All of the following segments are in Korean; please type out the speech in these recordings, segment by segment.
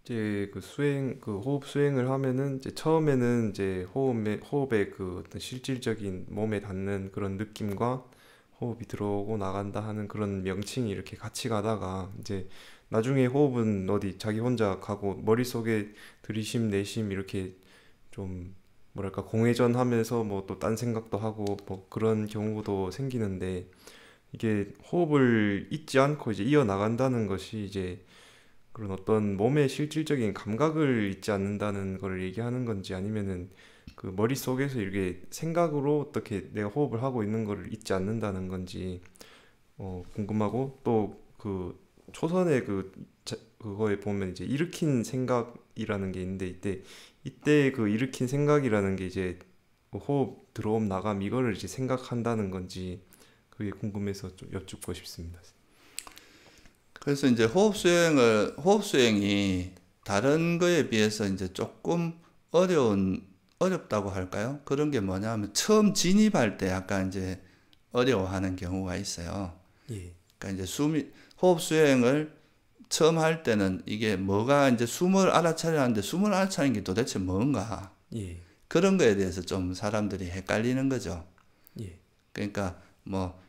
이제 그 수행 그 호흡 수행을 하면은 이제 처음에는 이제 호흡의 그 어떤 실질적인 몸에 닿는 그런 느낌과 호흡이 들어오고 나간다 하는 그런 명칭이 이렇게 같이 가다가 이제 나중에 호흡은 어디 자기 혼자 가고 머릿속에 들이쉼 내쉼 이렇게 좀 뭐랄까 공회전하면서 뭐 또 딴 생각도 하고 뭐 그런 경우도 생기는데, 이게 호흡을 잊지 않고 이제 이어나간다는 것이 이제 그런 어떤 몸의 실질적인 감각을 잊지 않는다는 걸 얘기하는 건지, 아니면은 그 머릿속에서 이렇게 생각으로 어떻게 내가 호흡을 하고 있는 거를 잊지 않는다는 건지 궁금하고, 또 그 초선의 그거에 보면 이제 일으킨 생각이라는 게 있는데, 이때 그 일으킨 생각이라는 게 이제 뭐 호흡 들어옴 나감 이거를 이제 생각한다는 건지, 그게 궁금해서 좀 여쭙고 싶습니다. 그래서 이제 호흡 수행이 다른 거에 비해서 이제 조금 어렵다고 할까요? 그런 게 뭐냐면 처음 진입할 때 약간 이제 어려워하는 경우가 있어요. 예, 그러니까 이제 호흡수행을 처음 할 때는 이게 뭐가 이제 숨을 알아차려야 하는데 숨을 알아차리는 게 도대체 뭔가 예, 그런 거에 대해서 좀 사람들이 헷갈리는 거죠. 예, 그러니까 뭐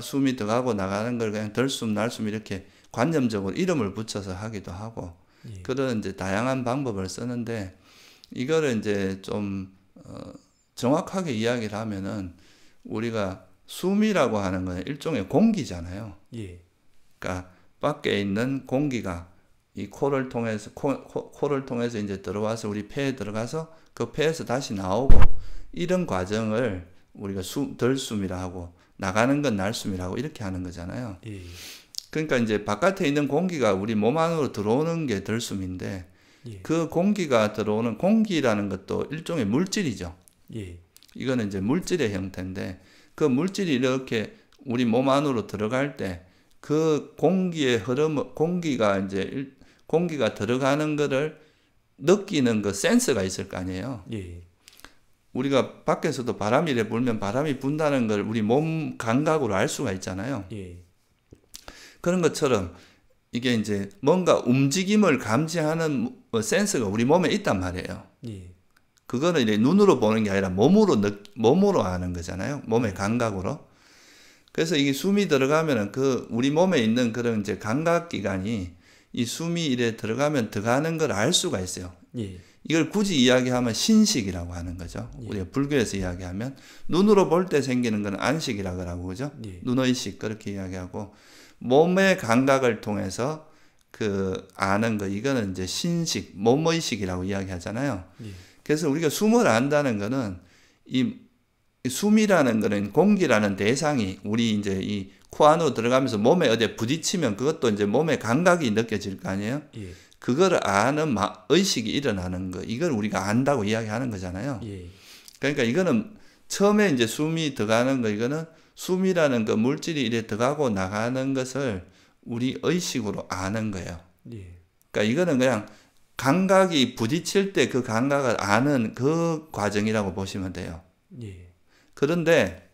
숨이 들어가고 나가는 걸 그냥 들숨 날숨 이렇게 관념적으로 이름을 붙여서 하기도 하고 예, 그런 이제 다양한 방법을 쓰는데 이거를 이제 좀 정확하게 이야기를 하면은 우리가 숨이라고 하는 건 일종의 공기잖아요. 예, 그러니까 밖에 있는 공기가 이 코를 통해서 이제 들어와서 우리 폐에 들어가서 그 폐에서 다시 나오고 이런 과정을 우리가 들숨이라 하고 나가는 건 날숨이라고 이렇게 하는 거잖아요. 예, 그러니까 이제 바깥에 있는 공기가 우리 몸 안으로 들어오는 게 들숨인데 예, 그 공기가 들어오는 공기라는 것도 일종의 물질이죠. 예, 이거는 이제 물질의 형태인데 그 물질이 이렇게 우리 몸 안으로 들어갈 때 그 공기의 공기가 들어가는 거를 느끼는 그 센서가 있을 거 아니에요. 예, 우리가 밖에서도 바람이 이래 불면 바람이 분다는 걸 우리 몸 감각으로 알 수가 있잖아요. 예, 그런 것처럼 이게 이제 뭔가 움직임을 감지하는 센서가 우리 몸에 있단 말이에요. 예, 그거는 이제 눈으로 보는 게 아니라 몸으로 아는 거잖아요. 몸의 예, 감각으로. 그래서 이게 숨이 들어가면은 그 우리 몸에 있는 그런 이제 감각 기관이 이 숨이 이래 들어가는 걸 알 수가 있어요. 예, 이걸 굳이 이야기하면 신식이라고 하는 거죠. 예, 우리가 불교에서 이야기하면 눈으로 볼 때 생기는 건 안식이라고 하고 그죠? 예, 눈의식 그렇게 이야기하고 몸의 감각을 통해서 그 아는 거 이거는 이제 신식, 몸의식이라고 이야기하잖아요. 예, 그래서 우리가 숨을 안다는 거는 이 숨이라는 거는 공기라는 대상이 우리 이제 이 코 안으로 들어가면서 몸에 어디에 부딪히면 그것도 이제 몸의 감각이 느껴질 거 아니에요? 예, 그걸 아는 의식이 일어나는 거. 이걸 우리가 안다고 이야기하는 거잖아요. 예, 그러니까 이거는 처음에 이제 숨이 들어가는 거 이거는 숨이라는 그 물질이 이래 들어가고 나가는 것을 우리 의식으로 아는 거예요. 예, 그러니까 이거는 그냥 감각이 부딪힐 때 그 감각을 아는 그 과정이라고 보시면 돼요. 예, 그런데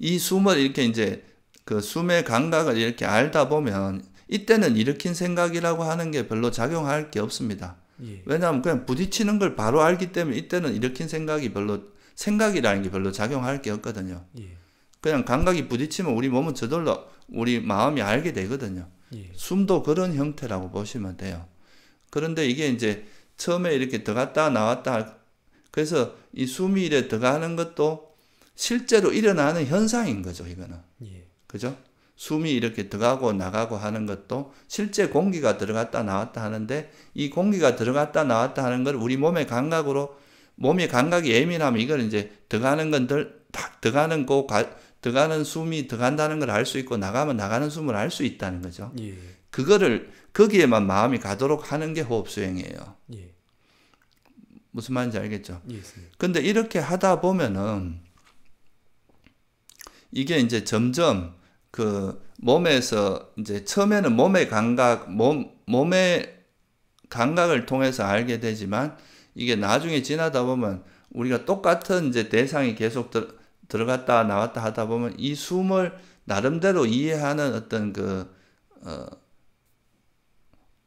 이 숨을 이렇게 이제 그 숨의 감각을 이렇게 알다 보면 이때는 일으킨 생각이라고 하는 게 별로 작용할 게 없습니다. 예, 왜냐하면 그냥 부딪히는 걸 바로 알기 때문에 이때는 일으킨 생각이라는 게 별로 작용할 게 없거든요. 예, 그냥 감각이 부딪히면 우리 몸은 저절로 우리 마음이 알게 되거든요. 예, 숨도 그런 형태라고 보시면 돼요. 그런데 이게 이제 처음에 이렇게 들어갔다 나왔다 그래서 이 숨이 이래 들어가는 것도 실제로 일어나는 현상인 거죠, 이거는. 예, 그죠? 숨이 이렇게 들어가고 나가고 하는 것도 실제 공기가 들어갔다 나왔다 하는데 이 공기가 들어갔다 나왔다 하는 걸 우리 몸의 감각으로 몸의 감각이 예민하면 이걸 이제 들어가는 숨이 들어간다는 걸 알 수 있고 나가면 나가는 숨을 알 수 있다는 거죠. 예, 그거를 거기에만 마음이 가도록 하는 게 호흡 수행이에요. 예, 무슨 말인지 알겠죠? 예, 있습니다. 근데 이렇게 하다 보면은 이게 이제 점점 그 몸에서 이제 처음에는 몸의 감각을 통해서 알게 되지만 이게 나중에 지나다 보면 우리가 똑같은 이제 대상이 계속 들어갔다 나왔다 하다 보면 이 숨을 나름대로 이해하는 어떤 그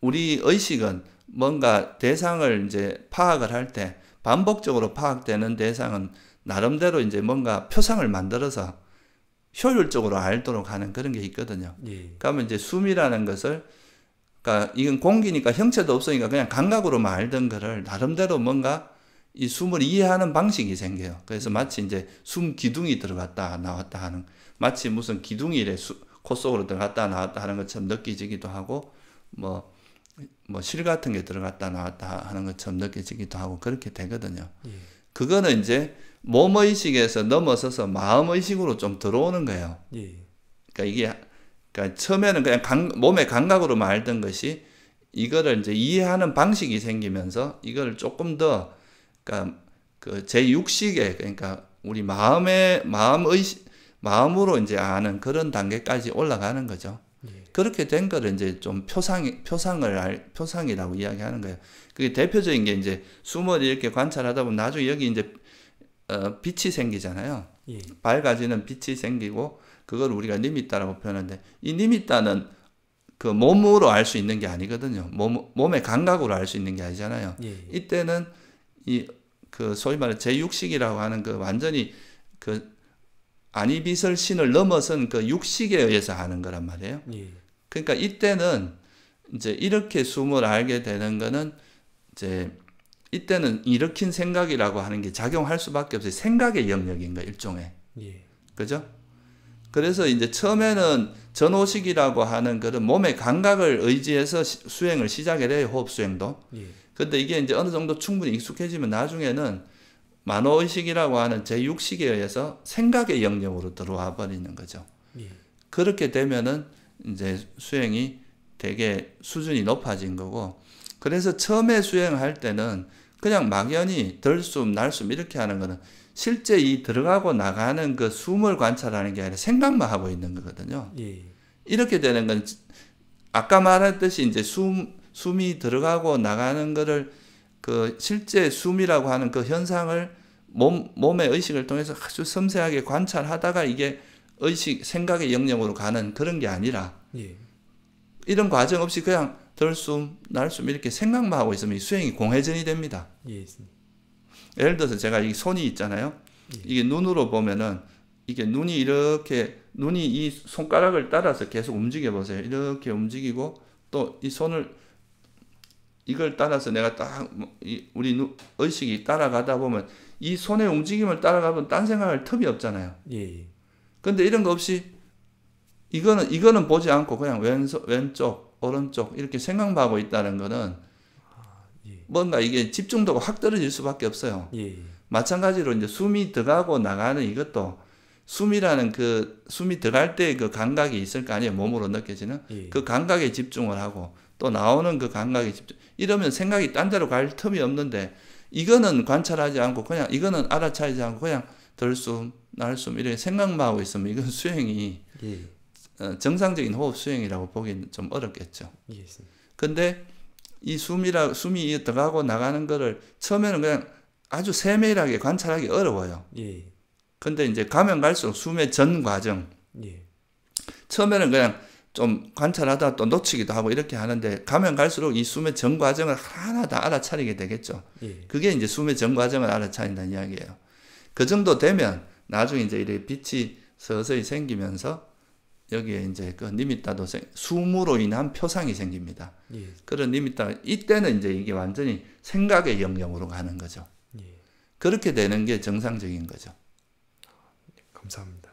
우리 의식은 뭔가 대상을 이제 파악을 할 때 반복적으로 파악되는 대상은 나름대로 이제 뭔가 표상을 만들어서 효율적으로 알도록 하는 그런 게 있거든요. 예. 그러면 이제 숨이라는 것을, 그러니까 이건 공기니까 형체도 없으니까 그냥 감각으로만 알던 거를 나름대로 뭔가 이 숨을 이해하는 방식이 생겨요. 그래서 마치 이제 숨 기둥이 들어갔다 나왔다 하는, 마치 무슨 기둥이래 코 속으로 들어갔다 나왔다 하는 것처럼 느껴지기도 하고, 뭐 실 같은 게 들어갔다 나왔다 하는 것처럼 느껴지기도 하고 그렇게 되거든요. 예. 그거는 이제 몸의식에서 넘어서서 마음의식으로 좀 들어오는 거예요. 예. 그러니까 이게, 그러니까 처음에는 그냥 몸의 감각으로만 알던 것이 이거를 이제 이해하는 방식이 생기면서 이거를 조금 더, 그러니까 그 제6식의, 그러니까 우리 마음으로 이제 아는 그런 단계까지 올라가는 거죠. 예. 그렇게 된 거를 이제 좀 표상이라고 이야기하는 거예요. 그게 대표적인 게 이제 숨을 이렇게 관찰하다 보면 나중에 여기 이제 빛이 생기잖아요. 예. 밝아지는 빛이 생기고 그걸 우리가 니미따라고 표현하는데, 이 니미따는 그 몸으로 알 수 있는 게 아니거든요. 몸의 감각으로 알 수 있는 게 아니잖아요. 예. 이때는 이 그 소위 말해 제6식이라고 하는 그 완전히 그 아니비설신을 넘어선 그 육식에 의해서 하는 거란 말이에요. 예. 그러니까 이때는 이제 이렇게 숨을 알게 되는 거는 이제 이때는 일으킨 생각이라고 하는 게 작용할 수밖에 없어요. 생각의 영역인 거예요, 일종의. 예. 그죠? 그래서 이제 처음에는 전호식이라고 하는 그런 몸의 감각을 의지해서 수행을 시작을 해요, 호흡 수행도. 예. 근데 이게 이제 어느 정도 충분히 익숙해지면 나중에는 만호의식이라고 하는 제6식에 의해서 생각의 영역으로 들어와 버리는 거죠. 예. 그렇게 되면은 이제 수행이 되게 수준이 높아진 거고, 그래서 처음에 수행할 때는 그냥 막연히 들숨, 날숨 이렇게 하는 거는 실제 이 들어가고 나가는 그 숨을 관찰하는 게 아니라 생각만 하고 있는 거거든요. 예. 이렇게 되는 건 아까 말했듯이 이제 숨이 들어가고 나가는 거를 그 실제 숨이라고 하는 그 현상을 몸의 의식을 통해서 아주 섬세하게 관찰하다가 이게 생각의 영역으로 가는 그런 게 아니라, 예. 이런 과정 없이 그냥 들숨, 날숨 이렇게 생각만 하고 있으면 이 수행이 공회전이 됩니다. 예. 예를 들어서 제가 이 손이 있잖아요. 예. 이게 눈으로 보면은 이게 눈이 이 손가락을 따라서 계속 움직여 보세요. 이렇게 움직이고 또 이 손을 이걸 따라서 내가 딱 우리 의식이 따라가다 보면 이 손의 움직임을 따라가면 딴 생각할 틈이 없잖아요. 예. 근데 이런 거 없이 이거는 보지 않고 그냥 왼쪽, 오른쪽 이렇게 생각만 하고 있다는 거는 예. 뭔가 이게 집중도가 확 떨어질 수밖에 없어요. 예. 마찬가지로 이제 숨이 들어가고 나가는 이것도 숨이 들어갈 때 그 감각이 있을 거 아니에요. 몸으로 느껴지는. 예. 그 감각에 집중을 하고 또 나오는 그 감각에 집중. 이러면 생각이 딴 데로 갈 틈이 없는데, 이거는 관찰하지 않고 그냥 이거는 알아차리지 않고 그냥 들숨, 날숨 이렇게 생각만 하고 있으면 이건 수행이 예. 정상적인 호흡 수행이라고 보기는 좀 어렵겠죠. 예. 근데 이 숨이 들어가고 나가는 거를 처음에는 그냥 아주 세밀하게 관찰하기 어려워요. 예. 근데 이제 가면 갈수록 숨의 전 과정, 예. 처음에는 그냥 좀 관찰하다 또 놓치기도 하고 이렇게 하는데, 가면 갈수록 이 숨의 전 과정을 하나 다 알아차리게 되겠죠. 예. 그게 이제 숨의 전 과정을 알아차린다는 이야기예요. 그 정도 되면 나중에 이제 이렇게 빛이 서서히 생기면서 여기에 이제 그 니미따도 숨으로 인한 표상이 생깁니다. 예. 그런 니미따, 이때는 이제 이게 완전히 생각의 영역으로 가는 거죠. 예. 그렇게 되는 게 정상적인 거죠. 감사합니다.